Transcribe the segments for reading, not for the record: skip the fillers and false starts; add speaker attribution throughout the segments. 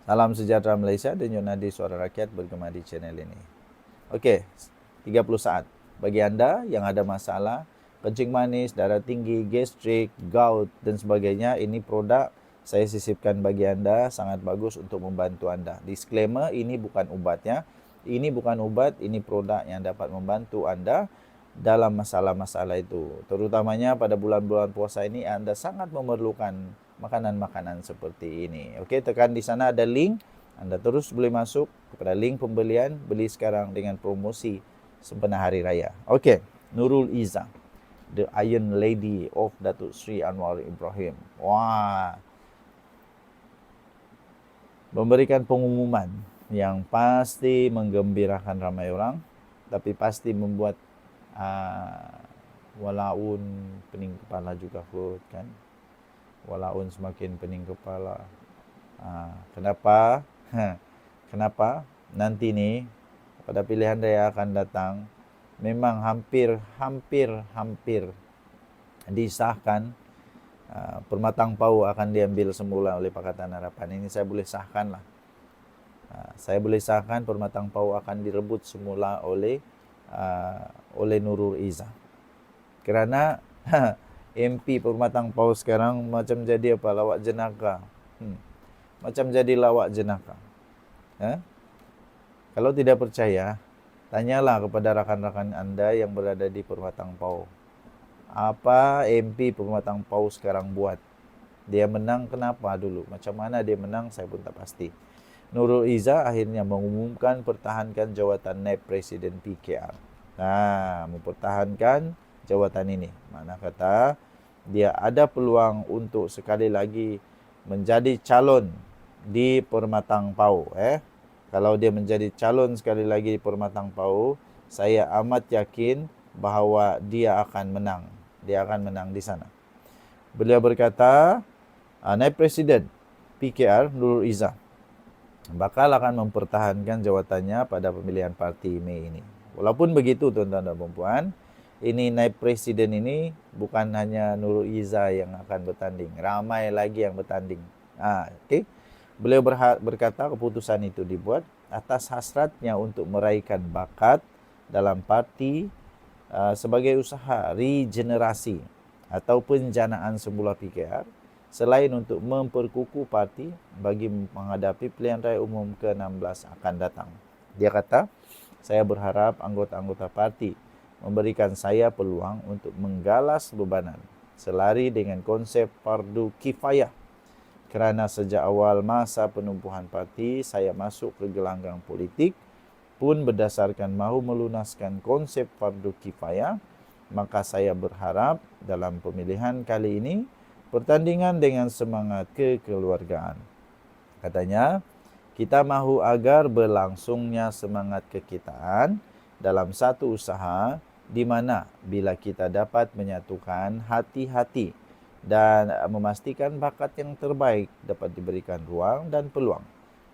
Speaker 1: Salam sejahtera Malaysia, denyut nadi suara rakyat bergema di channel ini. Okey, 30 saat. Bagi anda yang ada masalah kencing manis, darah tinggi, gastrik, gout dan sebagainya, ini produk saya sisipkan bagi anda, sangat bagus untuk membantu anda. Disclaimer, ini bukan ubatnya. Ini bukan ubat, ini produk yang dapat membantu anda dalam masalah-masalah itu. Terutamanya pada bulan-bulan puasa ini anda sangat memerlukan makanan-makanan seperti ini. Okey, tekan di sana ada link. Anda terus boleh masuk kepada link pembelian, beli sekarang dengan promosi sempena Hari Raya. Okey, Nurul Izzah, the Iron Lady of Datuk Sri Anwar Ibrahim. Wah, memberikan pengumuman yang pasti menggembirakan ramai orang, tapi pasti membuat walaun pening kepala juga kot kan. Walaun semakin pening kepala. Kenapa? Kenapa? Nanti nih pada pilihan raya akan datang memang hampir disahkan. Permatang Pau akan diambil semula oleh Pakatan Harapan. Ini saya boleh sahkan lah. Saya boleh sahkan Permatang Pau akan direbut semula oleh Nurul Izzah. Kerana MP Permatang Pau sekarang macam jadi apa, lawak jenaka. Macam jadi lawak jenaka. Kalau tidak percaya, tanyalah kepada rakan-rakan anda yang berada di Permatang Pau. Apa MP Permatang Pau sekarang buat? Dia menang kenapa dulu? Macam mana dia menang saya pun tak pasti. Nurul Izzah akhirnya mengumumkan pertahankan jawatan naib Presiden PKR. Mempertahankan jawatan ini. Mana kata dia ada peluang untuk sekali lagi menjadi calon di Permatang Pau. Kalau dia menjadi calon sekali lagi di Permatang Pau, saya amat yakin bahawa dia akan menang. Dia akan menang di sana. Beliau berkata, naib Presiden PKR Nurul Izzah bakal akan mempertahankan jawatannya pada pemilihan parti Mei ini. Walaupun begitu tuan-tuan dan puan-puan, ini naib presiden ini bukan hanya Nurul Izzah yang akan bertanding, ramai lagi yang bertanding. Okey. Beliau berkata keputusan itu dibuat atas hasratnya untuk meraihkan bakat dalam parti sebagai usaha regenerasi atau penjanaan semula PKR, selain untuk memperkukuh parti bagi menghadapi pilihan raya umum ke-16 akan datang. Dia kata, saya berharap anggota-anggota parti memberikan saya peluang untuk menggalas bebanan selari dengan konsep fardu kifayah. Kerana sejak awal masa penumpuhan parti, saya masuk ke gelanggang politik pun berdasarkan mahu melunaskan konsep fardu kifayah, maka saya berharap dalam pemilihan kali ini pertandingan dengan semangat kekeluargaan. Katanya, kita mahu agar berlangsungnya semangat kekitaan dalam satu usaha di mana bila kita dapat menyatukan hati-hati dan memastikan bakat yang terbaik dapat diberikan ruang dan peluang.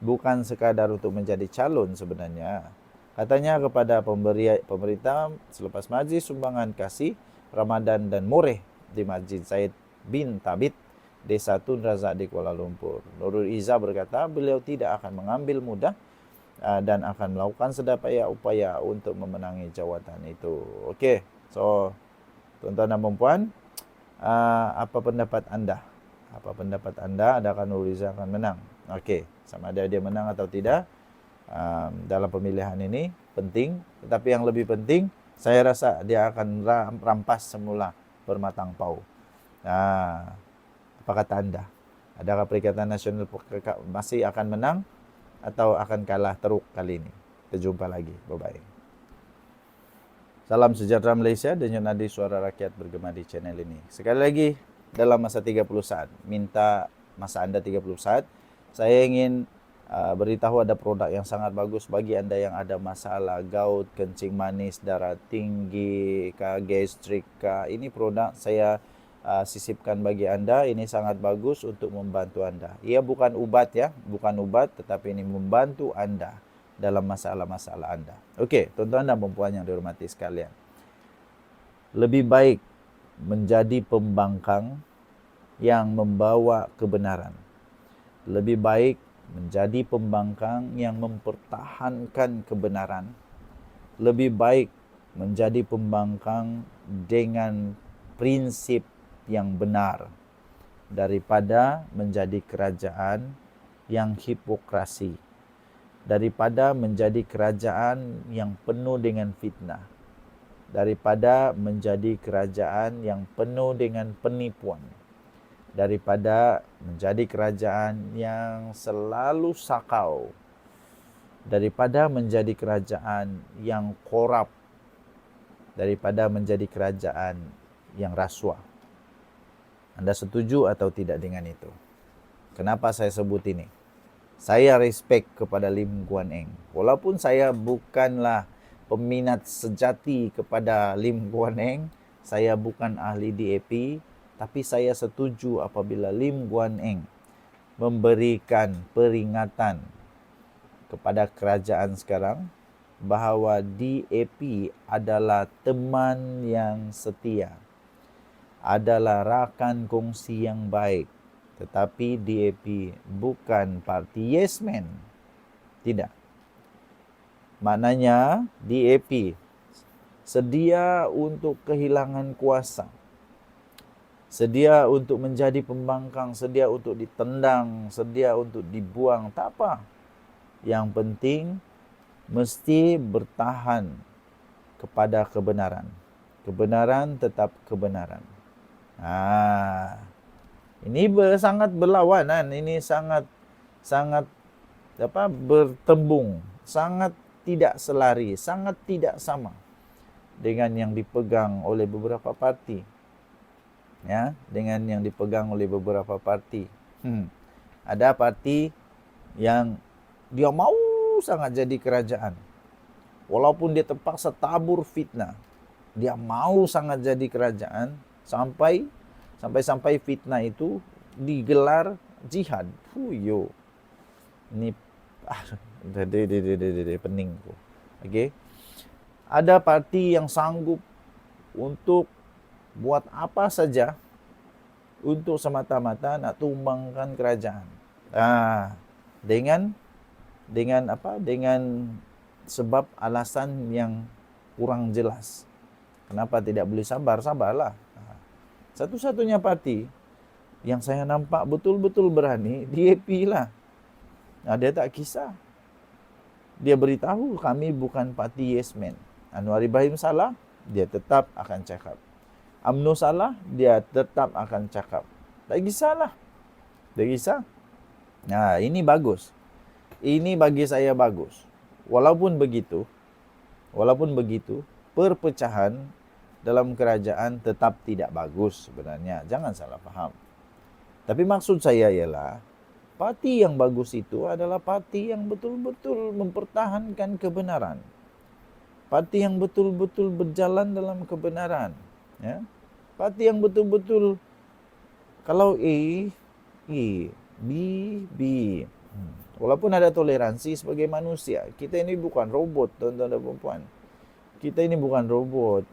Speaker 1: Bukan sekadar untuk menjadi calon sebenarnya. Katanya kepada pemerintah selepas majlis sumbangan kasih Ramadan dan Moreh di Masjid Said bin Thabit, Desa Tun Razak di Kuala Lumpur. Nurul Izzah berkata beliau tidak akan mengambil mudah dan akan melakukan sedaya upaya untuk memenangi jawatan itu. Okey, so tuan-tuan dan puan-puan, apa pendapat anda? Apa pendapat anda? Adakah Nurul Izzah akan menang? Okey, sama ada dia menang atau tidak dalam pemilihan ini penting. Tetapi yang lebih penting, saya rasa dia akan rampas semula Permatang Pau. Apa kata anda? Adakah Perikatan Nasional masih akan menang atau akan kalah teruk kali ini? Kita jumpa lagi. Bye-bye. Salam sejahtera Malaysia, denyut nadi suara rakyat bergema di channel ini. Sekali lagi, dalam masa 30 saat, minta masa anda 30 saat, saya ingin beritahu ada produk yang sangat bagus bagi anda yang ada masalah gout, kencing manis, darah tinggi, gastrik. Ini produk saya sisipkan bagi anda. Ini sangat bagus untuk membantu anda. Ia bukan ubat ya, bukan ubat, tetapi ini membantu anda dalam masalah-masalah anda. Okey, tuan-tuan dan puan-puan yang dihormati sekalian. Lebih baik menjadi pembangkang yang membawa kebenaran. Lebih baik menjadi pembangkang yang mempertahankan kebenaran, lebih baik menjadi pembangkang dengan prinsip yang benar daripada menjadi kerajaan yang hipokrasi, daripada menjadi kerajaan yang penuh dengan fitnah, daripada menjadi kerajaan yang penuh dengan penipuan, daripada menjadi kerajaan yang selalu sakau, daripada menjadi kerajaan yang korup, daripada menjadi kerajaan yang rasuah. Anda setuju atau tidak dengan itu? Kenapa saya sebut ini? Saya respect kepada Lim Guan Eng. Walaupun saya bukanlah peminat sejati kepada Lim Guan Eng, saya bukan ahli DAP, tapi saya setuju apabila Lim Guan Eng memberikan peringatan kepada kerajaan sekarang bahawa DAP adalah teman yang setia, adalah rakan kongsi yang baik. Tetapi DAP bukan parti yes man. Tidak. Maknanya DAP sedia untuk kehilangan kuasa, sedia untuk menjadi pembangkang, sedia untuk ditendang, sedia untuk dibuang. Tak apa. Yang penting mesti bertahan kepada kebenaran. Kebenaran tetap kebenaran. Ini sangat berlawanan, ini sangat bertembung, sangat tidak selari, sangat tidak sama dengan yang dipegang oleh beberapa parti. Ya, dengan yang dipegang oleh beberapa parti. Ada parti yang dia mau sangat jadi kerajaan. Walaupun dia terpaksa tabur fitnah, dia mau sangat jadi kerajaan sampai fitnah itu digelar jihad. Ini pening. Okey. Ada parti yang sanggup untuk buat apa saja untuk semata-mata nak tumbangkan kerajaan. Dengan apa? Dengan sebab alasan yang kurang jelas. Kenapa tidak boleh sabar? Sabarlah. Satu-satunya parti yang saya nampak betul-betul berani, DAP lah. Dia tak kisah. Dia beritahu kami bukan parti yes man. Anwar Ibrahim salah, dia tetap akan cakap. UMNO salah, dia tetap akan cakap. Tak kisahlah. Tak kisah. Ini bagus. Ini bagi saya bagus. Walaupun begitu, perpecahan dalam kerajaan tetap tidak bagus sebenarnya. Jangan salah faham. Tapi maksud saya ialah, parti yang bagus itu adalah parti yang betul-betul mempertahankan kebenaran. Parti yang betul-betul berjalan dalam kebenaran. Ya? Parti yang betul-betul, kalau A, B. Walaupun ada toleransi sebagai manusia, kita ini bukan robot, tuan-tuan dan puan-puan. Kita ini bukan robot.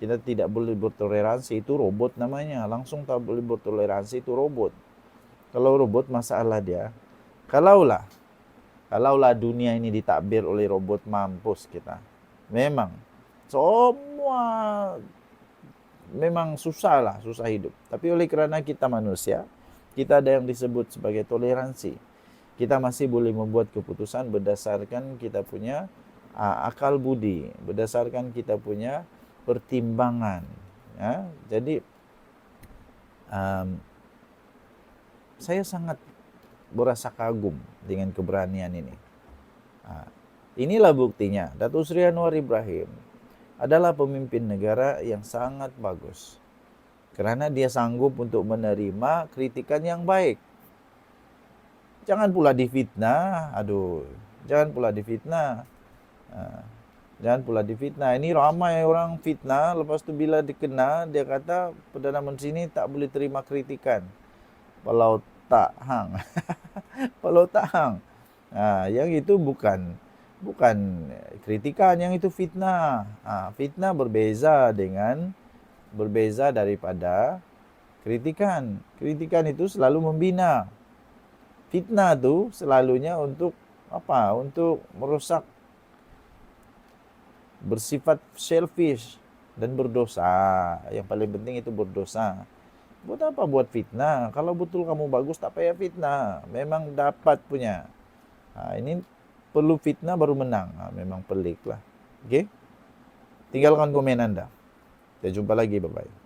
Speaker 1: Kita tidak boleh bertoleransi, itu robot namanya. Langsung tak boleh bertoleransi, itu robot. Kalau robot, masalah dia. Kalaulah dunia ini ditakbir oleh robot, mampus kita. Memang. Semua memang susah hidup. Tapi oleh kerana kita manusia, kita ada yang disebut sebagai toleransi. Kita masih boleh membuat keputusan berdasarkan kita punya akal budi, berdasarkan kita punya pertimbangan. Ya, jadi saya sangat berasa kagum dengan keberanian ini. Inilah buktinya, Datuk Seri Anwar Ibrahim adalah pemimpin negara yang sangat bagus. Kerana dia sanggup untuk menerima kritikan yang baik. Jangan pula difitnah. Jangan pula difitnah. Jangan pula difitnah. Ini ramai orang fitnah, lepas tu bila dikena, dia kata Perdana Menteri ini tak boleh terima kritikan. Kalau tak hang. Kalau tak hang. Yang itu bukan kritikan, yang itu fitnah. Fitnah berbeza daripada kritikan. Kritikan itu selalu membina. Fitnah tuh selalunya untuk apa? Untuk merusak, bersifat selfish dan berdosa. Yang paling penting itu berdosa. Buat apa buat fitnah? Kalau betul kamu bagus, tak payah fitnah. Memang dapat punya. Ini perlu fitnah baru menang. Memang pelik lah. Oke? Tinggalkan komen Anda. Kita jumpa lagi. Bye-bye.